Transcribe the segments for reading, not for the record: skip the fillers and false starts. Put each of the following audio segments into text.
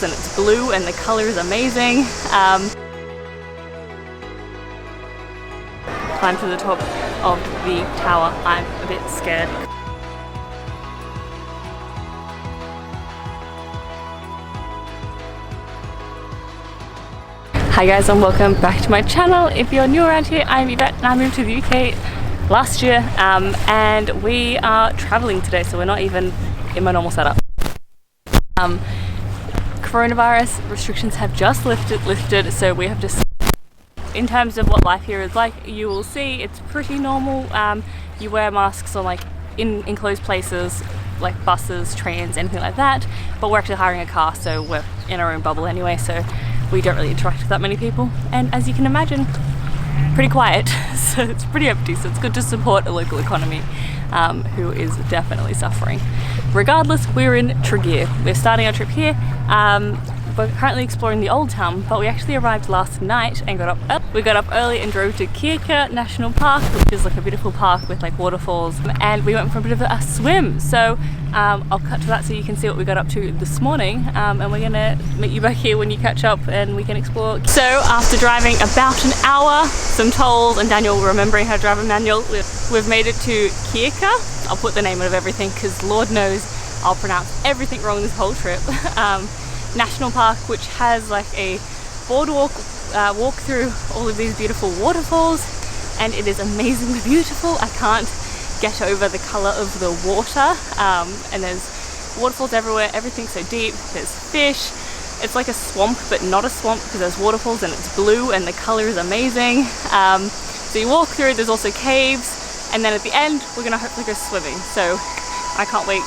and it's blue and the color is amazing. Climb to the top of the tower. I'm a bit scared. Hi guys, and welcome back to my channel. If you're new around here, I'm Yvette and I moved to the UK last year, and we are traveling today, so we're not even in my normal setup. Coronavirus restrictions have just lifted, so we have just, in terms of what life here is like, you will see it's pretty normal. You wear masks on like in enclosed places like buses, trains, anything like that, but we're actually hiring a car, so we're in our own bubble anyway, so we don't really interact with that many people, and as you can imagine, pretty quiet. So it's pretty empty, so it's good to support a local economy who is definitely suffering. Regardless, we're in Trogir. We're starting our trip here. We're currently exploring the old town, but we actually arrived last night and got up. We got up early and drove to Kierke National Park, which is like a beautiful park with like waterfalls, and we went for a bit of a swim. So I'll cut to that so you can see what we got up to this morning, and we're gonna meet you back here when you catch up and we can explore. So after driving about an hour, some tolls, and Daniel remembering how to drive a manual, we've made it to Kierke. I'll put the name of everything because Lord knows I'll pronounce everything wrong this whole trip. National Park, which has like a boardwalk, walk through all of these beautiful waterfalls, and it is amazingly beautiful. I can't get over the color of the water, and there's waterfalls everywhere, everything's so deep, there's fish. It's like a swamp but not a swamp because there's waterfalls and it's blue and the color is amazing. So you walk through, there's also caves, and then at the end we're gonna hopefully go swimming, so I can't wait.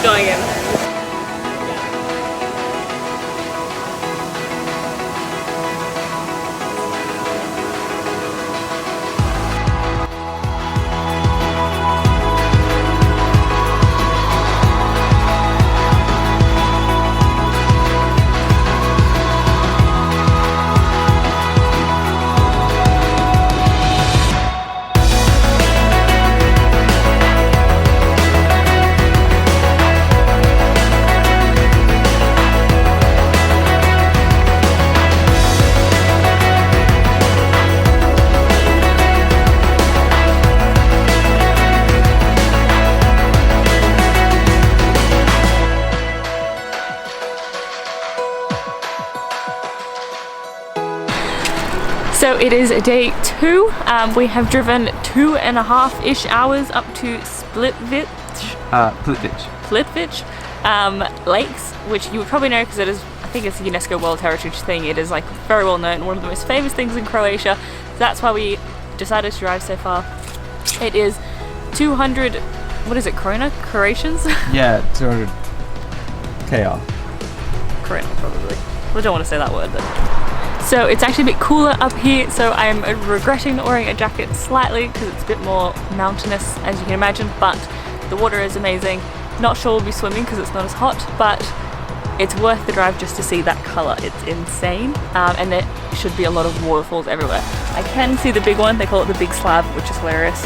Going in. So it is day 2. We have driven 2.5-ish hours up to Splitvic Lakes, which you would probably know because it is, I think it's a UNESCO World Heritage thing. It is like very well known, one of the most famous things in Croatia. So that's why we decided to drive so far. It is 200, what is it, Croatians? Yeah, 200 KR. Corona probably. I don't want to say that word, but. So it's actually a bit cooler up here, so I'm regretting not wearing a jacket slightly because it's a bit more mountainous, as you can imagine, but the water is amazing. Not sure we'll be swimming because it's not as hot, but it's worth the drive just to see that colour. It's insane, and there should be a lot of waterfalls everywhere. I can see the big one, they call it the big slab, which is hilarious.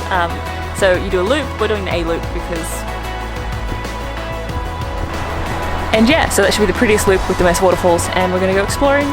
So you do a loop, we're doing an A loop because... And yeah, so that should be the prettiest loop with the most waterfalls, and we're going to go exploring.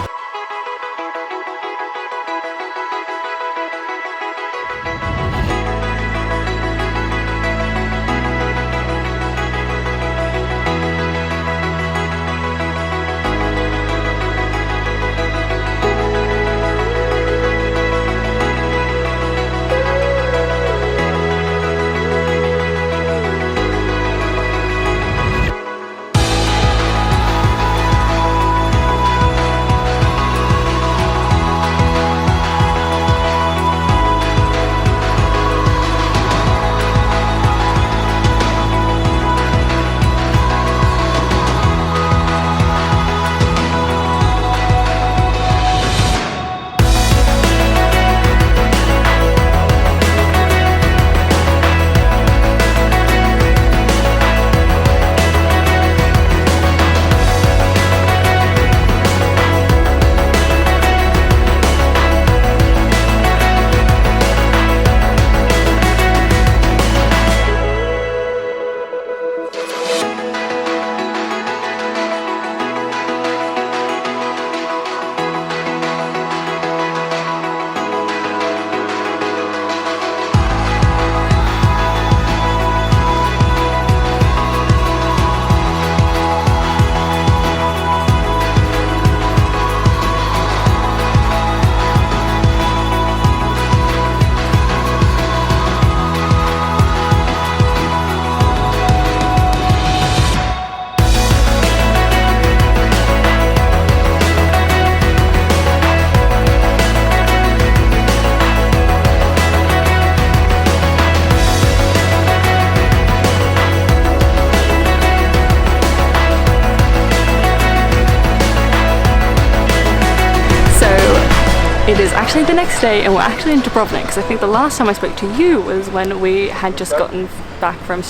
It is actually the next day and we're actually in Dubrovnik, because I think the last time I spoke to you was when we had just gotten back from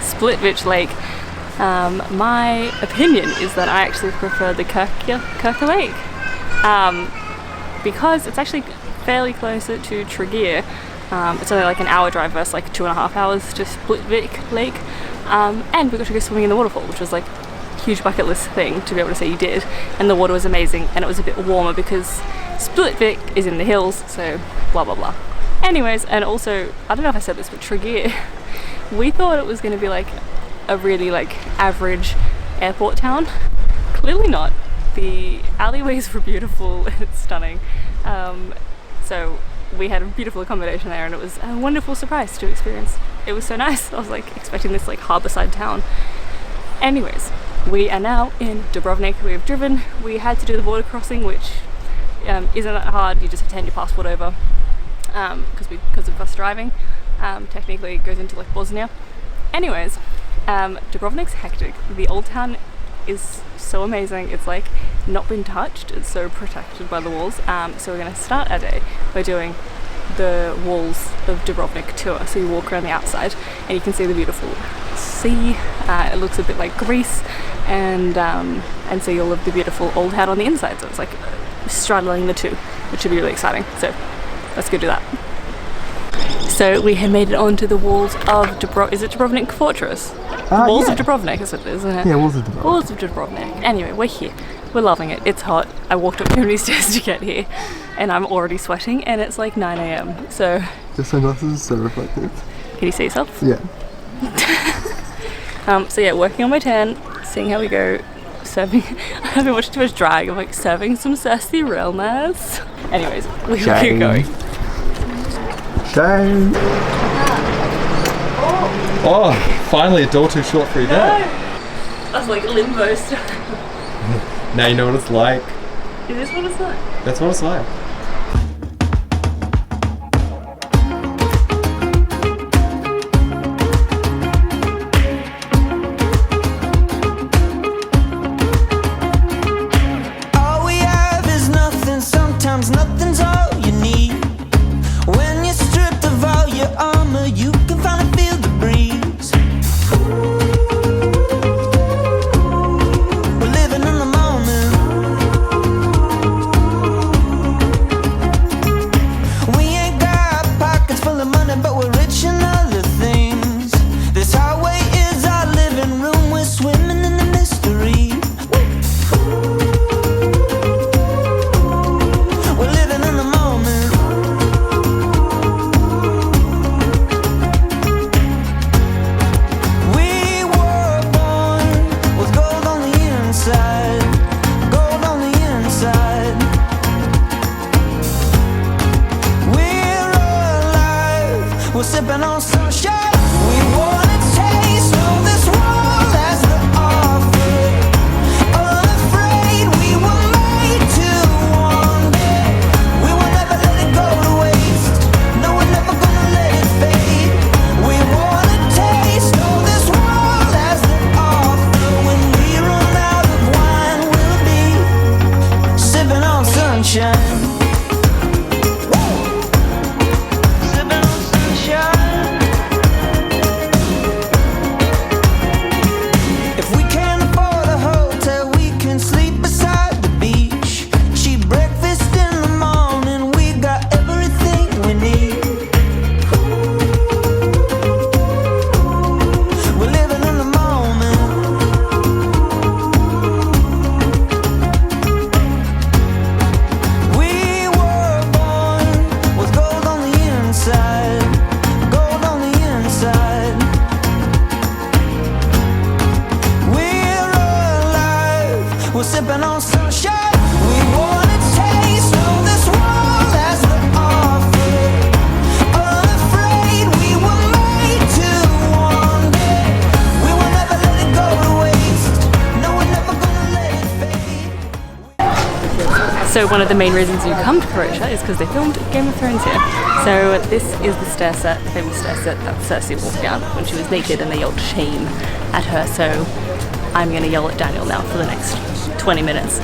Splitvic Lake. My opinion is that I actually prefer the Kierke Lake, because it's actually fairly closer to Tregear. It's only like an hour drive versus like 2.5 hours to Splitvic Lake, and we got to go swimming in the waterfall, which was like huge bucket list thing to be able to say you did, and the water was amazing and it was a bit warmer because Splitvic is in the hills, so blah blah blah. Anyways, and also I don't know if I said this, but Tregear, we thought it was going to be like a really like average airport town. Clearly not. The alleyways were beautiful and it's stunning, so we had a beautiful accommodation there and it was a wonderful surprise to experience. It was so nice. I was like expecting this like harborside town. Anyways, we are now in Dubrovnik. We've driven. We had to do the border crossing, which isn't that hard. You just have to hand your passport over, because of us driving. Technically it goes into like Bosnia. Anyways, Dubrovnik's hectic. The old town is so amazing. It's like not been touched. It's so protected by the walls. So we're gonna start our day by doing the walls of Dubrovnik tour. So you walk around the outside and you can see the beautiful sea. It looks a bit like Greece, and so you'll love the beautiful old town on the inside. So it's like straddling the two, which should be really exciting. So let's go do that. So we have made it onto the walls of is it Dubrovnik Fortress? Walls of Dubrovnik is what it is, isn't it? Yeah, walls of Dubrovnik. Walls of Dubrovnik. Anyway, we're here. We're loving it. It's hot. I walked up too many stairs to get here and I'm already sweating and it's like 9 AM. So your sunglasses are so reflective. Can you see yourself? Yeah. So yeah, working on my tan, seeing how we go, serving. I've been watching too much drag. I'm like serving some sassy realness. Anyways, we will keep going. Shame. Oh, finally a door too short for your dad. I was like limbo stuff. Now you know what it's like. Is this what it's like? That's what it's like. All we have is nothing, sometimes nothing's all you need. When you're stripped of all your armor, you can finally feel the breeze. We're living in the moment. We ain't got pockets full of money, but we're rich in other things. This highway is our living room, we're swimming in the mystery. We're living in the moment. We were born with gold on the inside, gold on the inside. We're alive, we're sipping on sunshine. We wanna taste of this world as the offer. Unafraid, we were made to wander. We will never let it go to waste. No, we're never gonna let it fade. We wanna taste of this world as the offer. When we run out of wine, we'll be sipping on sunshine. Sipping on sunshine. If we can't afford a hotel, we can sleep beside the beach. Cheap breakfast in the morning, we got everything we need. We're living in the moment. We were born with gold on the inside, gold on the inside. We're alive, we're sipping on sunshine. We wanna taste of this world as the offer. Unafraid, we were made to wander. We will never let it go to waste. No, we're never gonna let it fade. So one of the main reasons you come to Croatia is because they filmed Game of Thrones here. So this is the stair set, the famous stair set that Cersei walked down when she was naked and they yelled shame at her. So I'm going to yell at Daniel now for the next 20 minutes.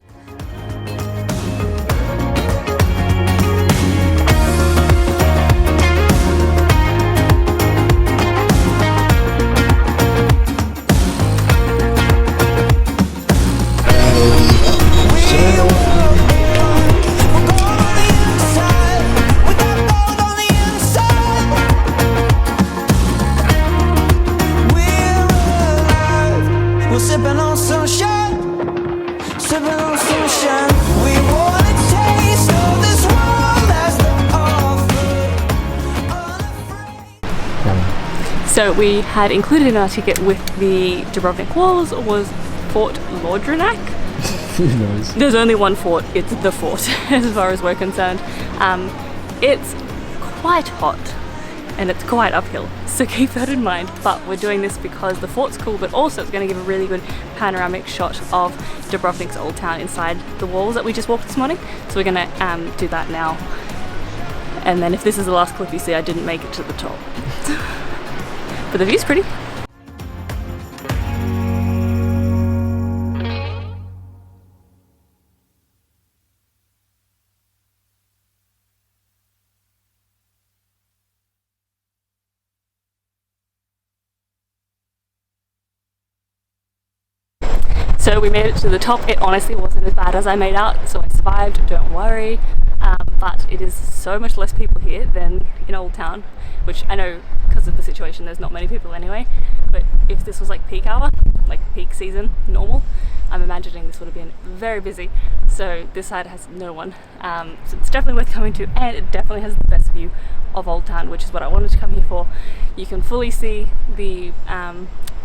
So we had included in our ticket with the Dubrovnik walls was Fort Laudernack. Who knows? There's only one fort, it's the fort as far as we're concerned. It's quite hot and it's quite uphill, so keep that in mind. But we're doing this because the fort's cool, but also it's going to give a really good panoramic shot of Dubrovnik's old town inside the walls that we just walked this morning. So we're going to do that now. And then if this is the last clip you see, I didn't make it to the top. But the view's pretty. So we made it to the top. It honestly wasn't as bad as I made out, so I survived, don't worry. But it is so much less people here than in Old Town, which I know because of the situation there's not many people anyway, but if this was like peak hour, like peak season, normal, I'm imagining this would have been very busy. So this side has no one, so it's definitely worth coming to, and it definitely has the best view of Old Town, which is what I wanted to come here for. You can fully see the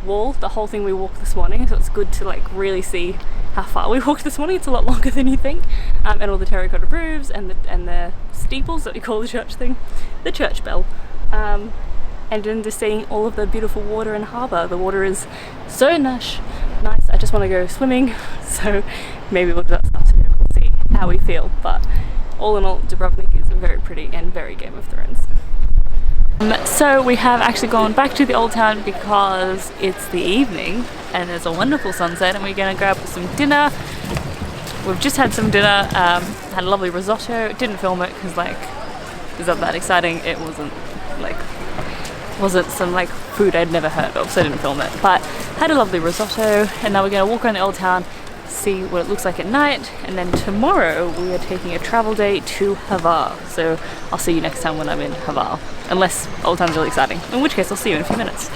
wall, the whole thing we walked this morning, so it's good to like really see how far we walked this morning. It's a lot longer than you think, and all the terracotta roofs and the steeples that we call the church thing, the church bell, and then just seeing all of the beautiful water and harbour. The water is so nice. I just want to go swimming, so maybe we'll do that this afternoon. We'll see how we feel, but all in all, Dubrovnik is very pretty and very Game of Thrones. So we have actually gone back to the old town because it's the evening and there's a wonderful sunset, and we're going to grab some dinner. We've just had some dinner, had a lovely risotto. Didn't film it because like it's not that exciting. It wasn't some like food I'd never heard of, so I didn't film it, but had a lovely risotto. And now we're going to walk around the old town, see what it looks like at night, and then tomorrow we are taking a travel day to Hvar. So I'll see you next time when I'm in Hvar, unless Old Town's really exciting, in which case I'll see you in a few minutes.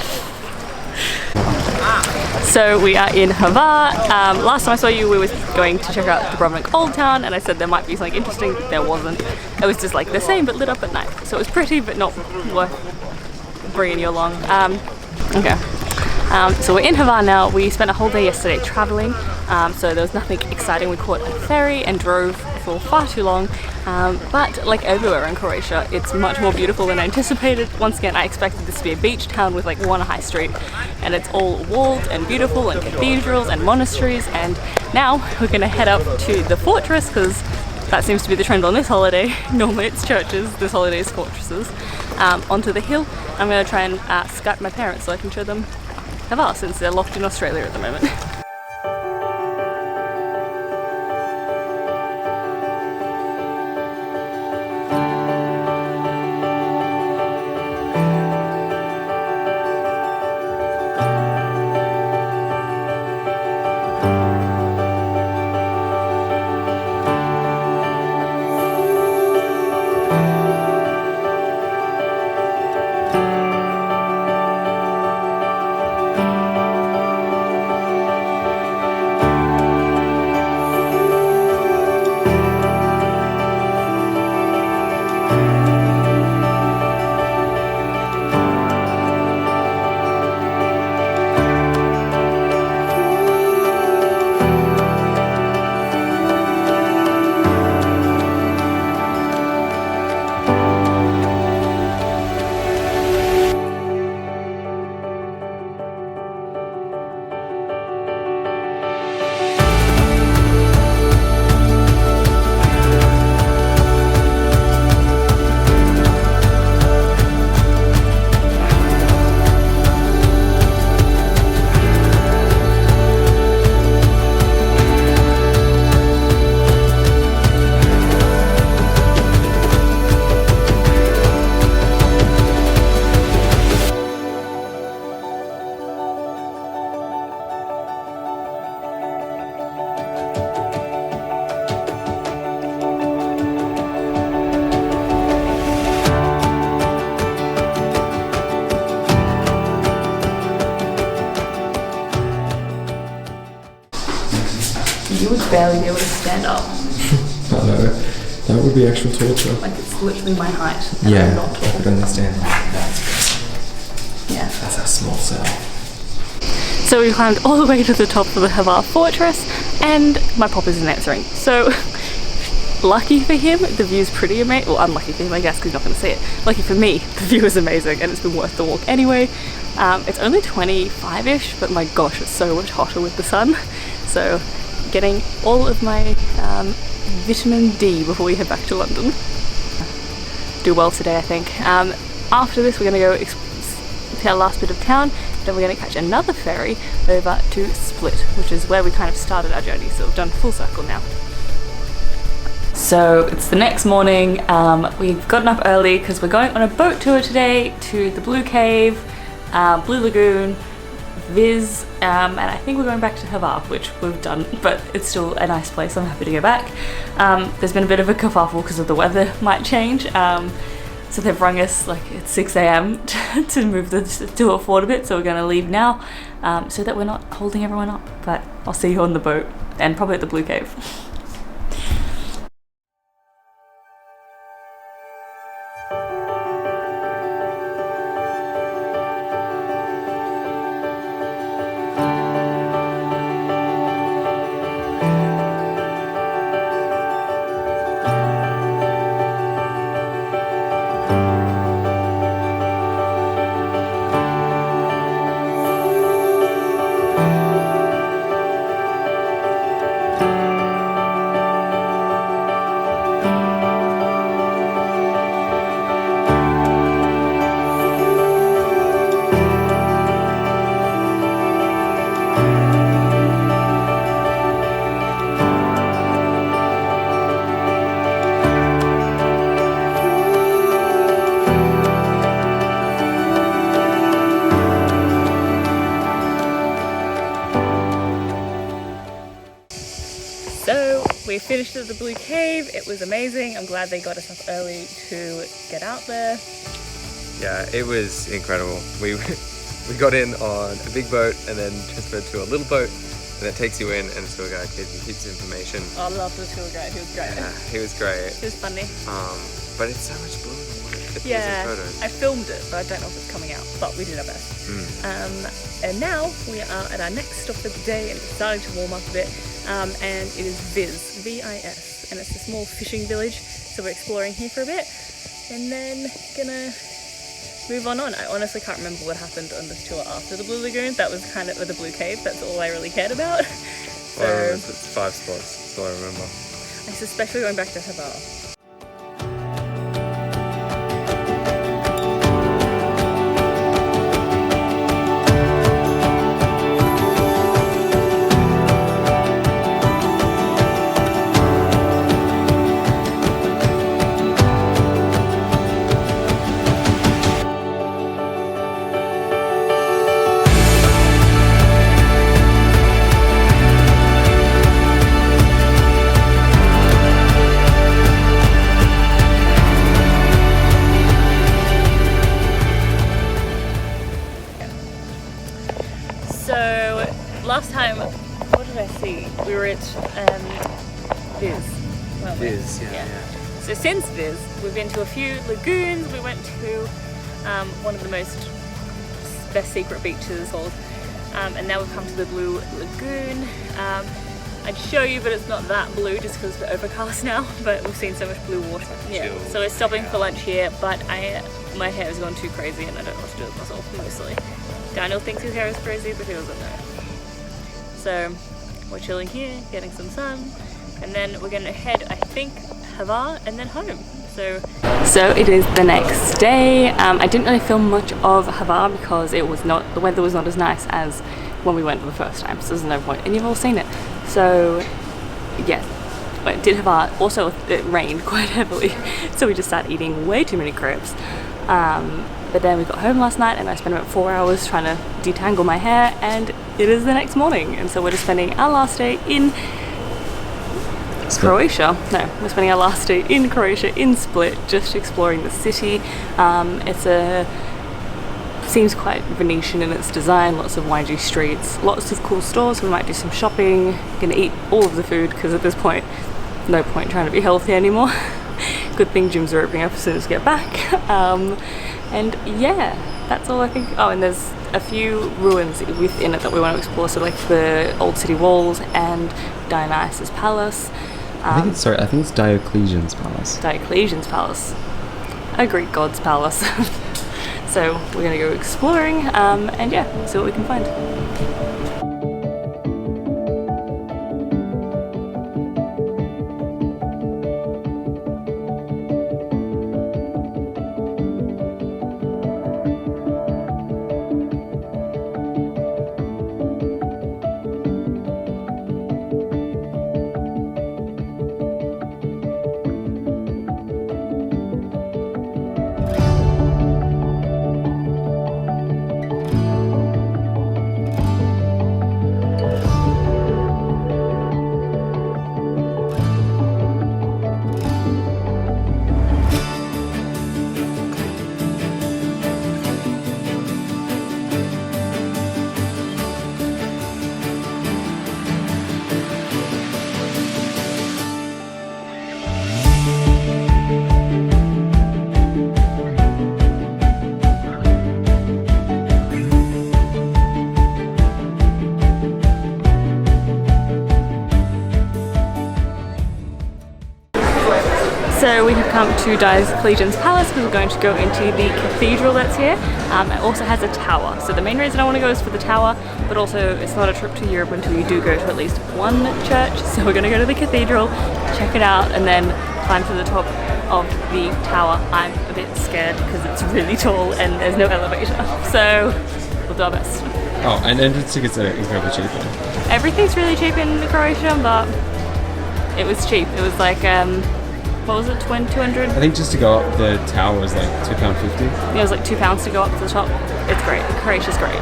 So we are in Hvar. Last time I saw you we were going to check out Dubrovnik Old Town, and I said there might be something interesting. There wasn't. It was just like the same but lit up at night, so it was pretty but not worth bringing you along. Okay. So we're in Hvar now. We spent a whole day yesterday traveling, so there was nothing exciting. We caught a ferry and drove for far too long, but like everywhere in Croatia, it's much more beautiful than I anticipated. Once again, I expected this to be a beach town with like one high street, and it's all walled and beautiful and cathedrals and monasteries. And now we're going to head up to the fortress because that seems to be the trend on this holiday. Normally it's churches, this holiday is fortresses. Onto the hill. I'm going to try and Skype my parents so I can show them Hvar, since they're locked in Australia at the moment. You would barely be able to stand up. I know. That would be actual torture. Like it's literally my height. And Yeah, I'm not I tall. could understand. Yeah. That's small cell. So we climbed all the way to the top of the Hvar fortress, and my pop isn't answering. So lucky for him, the view's pretty amazing. Well, unlucky for him, I guess, because he's not going to see it. Lucky for me, the view is amazing, and it's been worth the walk anyway. It's only 25-ish, but my gosh, it's so much hotter with the sun. So getting all of my vitamin D before we head back to London. Do well today, I think. After this, we're going to go to our last bit of town, then we're going to catch another ferry over to Split, which is where we kind of started our journey, so we've done full circle now. So it's the next morning. We've gotten up early because we're going on a boat tour today to the Blue Cave, Blue Lagoon, Viz, and I think we're going back to Hvar, which we've done, but it's still a nice place. I'm happy to go back. There's been a bit of a kerfuffle because of the weather might change. So they've rung us like at 6 AM to move the tour forward a bit, so we're going to leave now so that we're not holding everyone up. But I'll see you on the boat and probably at the Blue Cave. We finished at the Blue Cave. It was amazing. I'm glad they got us up early to get out there. Yeah, it was incredible. We got in on a big boat and then transferred to a little boat, and that takes you in, and the tour guide gives you heaps of information. I love the tour guide. He was great. Yeah, he was great. He was funny. But it's so much blue in the water. Get Yeah, photos. I filmed it, but I don't know if it's coming out. But we did our best. And now we are at our next stop of the day, and it's starting to warm up a bit. And it is Viz, V-I-S, and it's a small fishing village. So we're exploring here for a bit, and then gonna move on. I honestly can't remember what happened on this tour after the Blue Lagoon. That was kind of, or the Blue Cave. That's all I really cared about. So well, it's 5 spots. That's all I remember. I suspect we're going back to Hvar. So last time, what did I see? We were at Viz. weren't we? Viz, yeah. So since Viz, we've been to a few lagoons. We went to one of the best secret beaches called, and now we've come to the Blue Lagoon. I'd show you, but it's not that blue just because it's overcast now, but we've seen so much blue water. Yeah, so we're stopping for lunch here, but my hair has gone too crazy and I don't know what to do with myself, mostly. Daniel thinks his hair is crazy, but he doesn't know. So we're chilling here, getting some sun, and then we're gonna head, I think, Hvar and then home. So it is the next day. I didn't really film much of Hvar because the weather was not as nice as when we went for the first time, so there's no point, and you've all seen it. So yeah, but did Hvar. Also it rained quite heavily, so we just started eating way too many crepes. But then we got home last night and I spent about 4 hours trying to detangle my hair, and it is the next morning, and so we're just spending our last day in Croatia. No, we're spending our last day in Croatia, in Split, just exploring the city. Seems quite Venetian in its design, lots of windy streets, lots of cool stores. We might do some shopping, gonna eat all of the food because at this point, no point trying to be healthy anymore. Good thing gyms are opening up as soon as we get back. And yeah, that's all I think. Oh, and there's a few ruins within it that we want to explore. So like the old city walls and Dionysus Palace. I think it's Diocletian's palace. Diocletian's Palace, a Greek god's palace. So we're gonna go exploring and yeah, see what we can find. So we have come to Diocletian's Palace because we're going to go into the cathedral that's here. It also has a tower. So the main reason I want to go is for the tower, but also it's not a trip to Europe until you do go to at least one church. So we're going to go to the cathedral, check it out, and then climb to the top of the tower. I'm a bit scared because it's really tall and there's no elevator. So we'll do our best. Oh, and entrance tickets are incredibly cheap. Everything's really cheap in Croatia, but it was cheap. It was like, what was it, 200? I think just to go up the tower was like £2.50. It was like £2 to go up to the top. It's great. Croatia's great.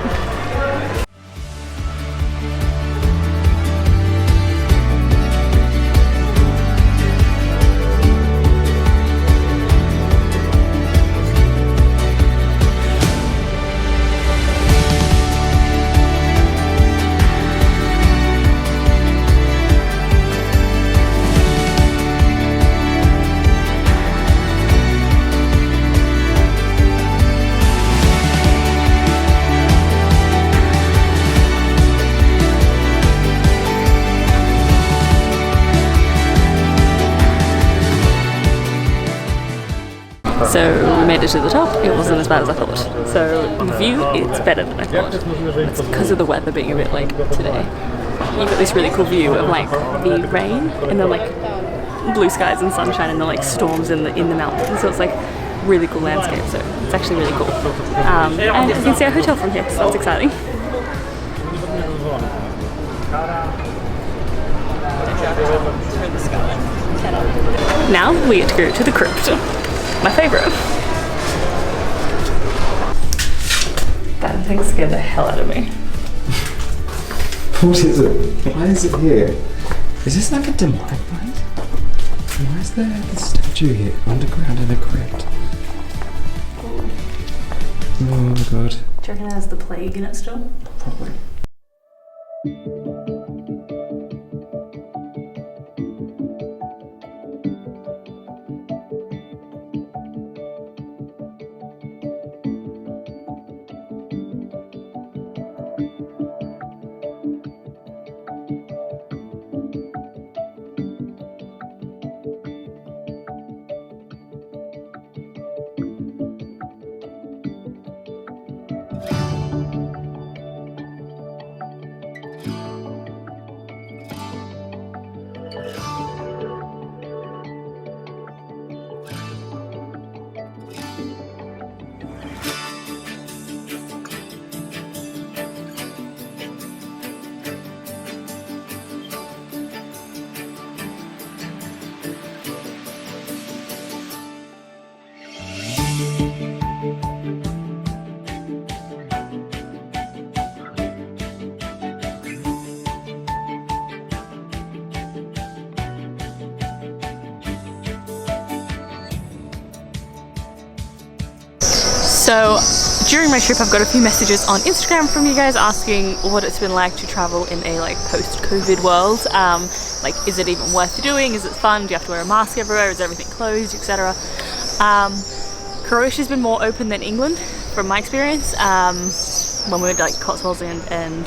So we made it to the top. It wasn't as bad as I thought. So the view is better than I thought. It's because of the weather being a bit like today. You've got this really cool view of like the rain and then like blue skies and sunshine and then like storms in the mountains. So it's like really cool landscape. So it's actually really cool. And you can see our hotel from here. So that's exciting. Now we get to go to the crypt. My favourite. That thing scared the hell out of me. What is it? Why is it here? Is this like a demonic plant? Why is there a statue here underground in a crypt? Oh god. Do you reckon it has the plague in it still? Probably. So during my trip I've got a few messages on Instagram from you guys asking what it's been like to travel in a like post-COVID world. Like, is it even worth doing? Is it fun? Do you have to wear a mask everywhere? Is everything closed, etc.? Croatia's been more open than England from my experience. when we went to like Cotswolds and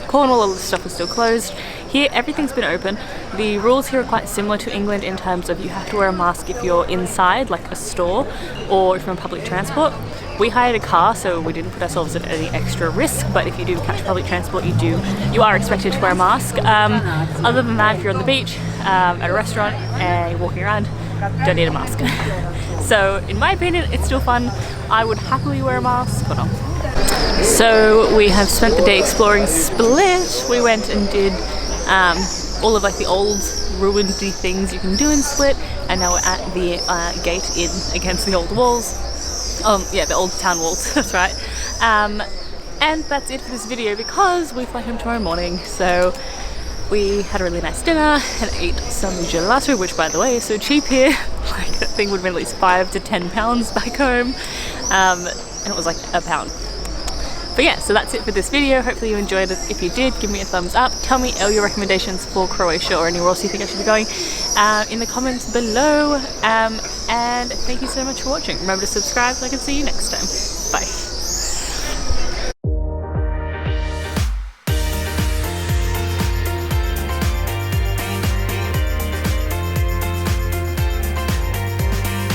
Cornwall, all the stuff was still closed. Here, everything's been open. The rules here are quite similar to England in terms of you have to wear a mask if you're inside, like a store, or if you're on public transport. We hired a car, so we didn't put ourselves at any extra risk, but if you do catch public transport, you are expected to wear a mask. Other than that, if you're on the beach, at a restaurant, and you're walking around, don't need a mask. So in my opinion, it's still fun. I would happily wear a mask, but not. So we have spent the day exploring Split. We went and did all of like the old ruinedy things you can do in Split, and now we're at the gate in against the old walls. Yeah, the old town walls, that's right. And that's it for this video because we fly home tomorrow morning. So we had a really nice dinner and ate some gelato, which by the way is so cheap here. Like that thing would have been at least £5 to £10 back home. And it was like £1. But yeah, so that's it for this video. Hopefully you enjoyed it. If you did, give me a thumbs up. Tell me all your recommendations for Croatia or anywhere else you think I should be going in the comments below. And thank you so much for watching. Remember to subscribe so I can see you next time. Bye.